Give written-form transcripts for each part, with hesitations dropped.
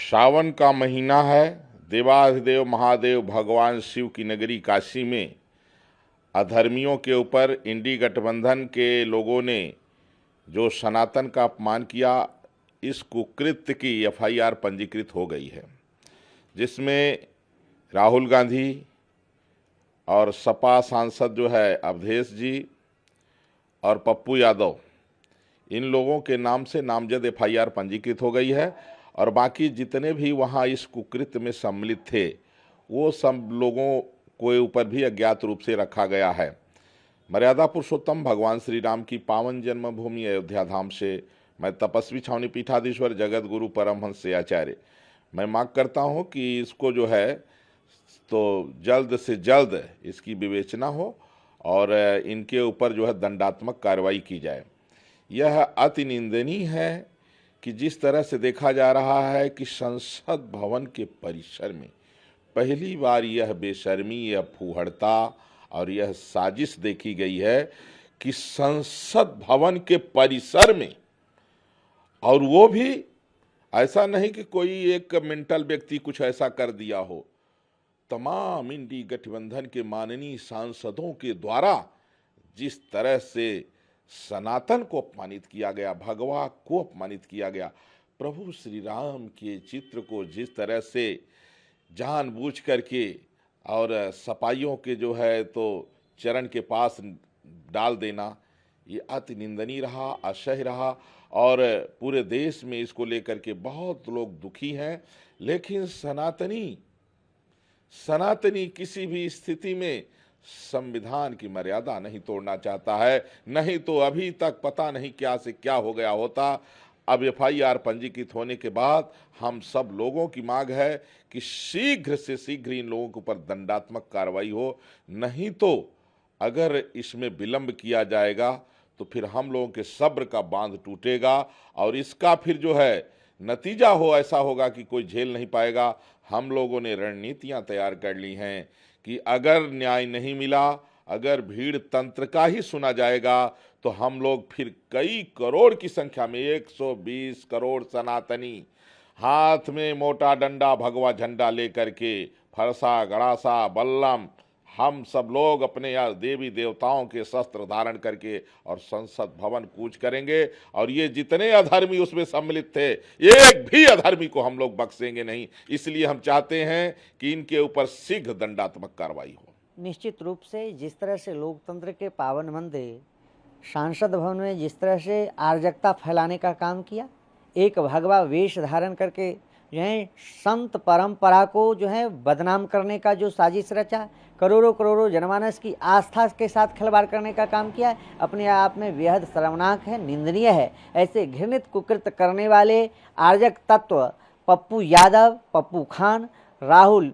सावन का महीना है। देवाधिदेव महादेव भगवान शिव की नगरी काशी में अधर्मियों के ऊपर इंडी गठबंधन के लोगों ने जो सनातन का अपमान किया, इस कुकृत्य की एफआईआर पंजीकृत हो गई है, जिसमें राहुल गांधी और सपा सांसद जो है अवधेश जी और पप्पू यादव, इन लोगों के नाम से नामजद एफआईआर पंजीकृत हो गई है। और बाकी जितने भी वहाँ इस कुकृत्य में सम्मिलित थे, वो सब लोगों के ऊपर भी अज्ञात रूप से रखा गया है। मर्यादा पुरुषोत्तम भगवान श्री राम की पावन जन्मभूमि अयोध्या धाम से मैं तपस्वी छावनी पीठाधीश्वर जगत गुरु परमहंस से आचार्य मैं मांग करता हूँ कि इसको जो है तो जल्द से जल्द इसकी विवेचना हो और इनके ऊपर जो है दंडात्मक कार्रवाई की जाए। यह अति निंदनीय है कि जिस तरह से देखा जा रहा है कि संसद भवन के परिसर में पहली बार यह बेशर्मी, यह फूहड़ता और यह साजिश देखी गई है कि संसद भवन के परिसर में, और वो भी ऐसा नहीं कि कोई एक मेंटल व्यक्ति कुछ ऐसा कर दिया हो, तमाम इंडी गठबंधन के माननीय सांसदों के द्वारा जिस तरह से सनातन को अपमानित किया गया, भगवा को अपमानित किया गया, प्रभु श्री राम के चित्र को जिस तरह से जानबूझ करके और सपाइयों के जो है तो चरण के पास डाल देना, ये अति निंदनीय रहा, असह्य रहा। और पूरे देश में इसको लेकर के बहुत लोग दुखी हैं। लेकिन सनातनी किसी भी स्थिति में संविधान की मर्यादा नहीं तोड़ना चाहता है, नहीं तो अभी तक पता नहीं क्या से क्या हो गया होता। अब एफआईआर पंजीकृत होने के बाद हम सब लोगों की मांग है कि शीघ्र से शीघ्र इन लोगों के ऊपर दंडात्मक कार्रवाई हो, नहीं तो अगर इसमें विलंब किया जाएगा तो फिर हम लोगों के सब्र का बांध टूटेगा और इसका फिर जो है नतीजा ऐसा होगा कि कोई झेल नहीं पाएगा। हम लोगों ने रणनीतियां तैयार कर ली हैं कि अगर न्याय नहीं मिला, अगर भीड़ तंत्र का ही सुना जाएगा, तो हम लोग फिर कई करोड़ की संख्या में 120 करोड़ सनातनी हाथ में मोटा डंडा भगवा झंडा लेकर के, फरसा गड़ासा बल्लम, हम सब लोग अपने यहाँ देवी देवताओं के शस्त्र धारण करके और संसद भवन कूच करेंगे। और ये जितने अधर्मी उसमें सम्मिलित थे, एक भी अधर्मी को हम लोग बख्शेंगे नहीं। इसलिए हम चाहते हैं कि इनके ऊपर शीघ्र दंडात्मक कार्रवाई हो। निश्चित रूप से जिस तरह से लोकतंत्र के पावन मंदिर सांसद भवन में जिस तरह से अराजकता फैलाने का काम किया, एक भगवा वेश धारण करके जो है संत परंपरा को जो है बदनाम करने का जो साजिश रचा, करोड़ों करोड़ों जनमानस की आस्था के साथ खिलवाड़ करने का काम किया, अपने आप में बेहद शर्मनाक है, निंदनीय है। ऐसे घृणित कुकृत्य करने वाले अराजक तत्व पप्पू यादव, पप्पू खान, राहुल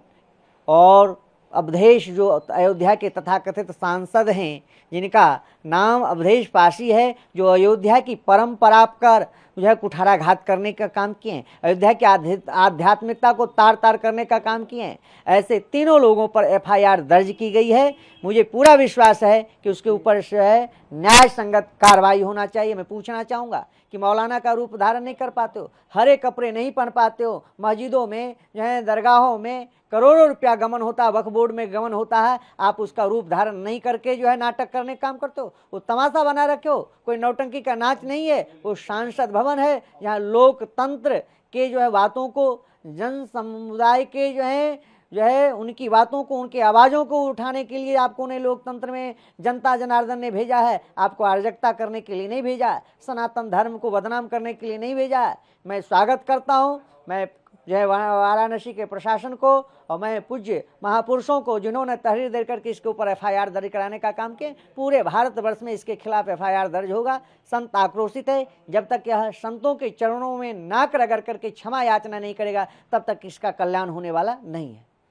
और अवधेश जो अयोध्या के तथाकथित सांसद हैं, जिनका नाम अवधेश पासी है, जो अयोध्या की परंपरा पर जो है कुठाराघात करने का काम किए हैं, अयोध्या की आध्यात्मिकता को तार तार करने का काम किए हैं, ऐसे तीनों लोगों पर एफआईआर दर्ज की गई है। मुझे पूरा विश्वास है कि उसके ऊपर जो है न्याय संगत कार्रवाई होना चाहिए। मैं पूछना चाहूँगा कि मौलाना का रूप धारण नहीं कर पाते हो, हरे कपड़े नहीं पहन पाते हो, मस्जिदों में जो है दरगाहों में करोड़ों रुपया गमन होता है, वक्फ बोर्ड में गमन होता है, आप उसका रूप धारण नहीं करके जो है नाटक करने का काम करते हो, वो तमाशा बना रखे हो। कोई नौटंकी का नाच नहीं है, वो सांसद भवन है जहाँ लोकतंत्र के जो है बातों को, जन समुदाय के जो है उनकी बातों को, उनकी आवाज़ों को उठाने के लिए आपको ने लोकतंत्र में जनता जनार्दन ने भेजा है। आपको अराजकता करने के लिए नहीं भेजा है, सनातन धर्म को बदनाम करने के लिए नहीं भेजा है। मैं स्वागत करता हूँ, मैं जो है वाराणसी के प्रशासन को और मैं पूज्य महापुरुषों को जिन्होंने तहरीर दे करके इसके ऊपर एफआईआर दर्ज कराने का काम किया। पूरे भारतवर्ष में इसके खिलाफ एफआईआर दर्ज होगा। संत आक्रोशित है, जब तक यह संतों के चरणों में नाक रगड़ करके क्षमा याचना नहीं करेगा, तब तक इसका कल्याण होने वाला नहीं है।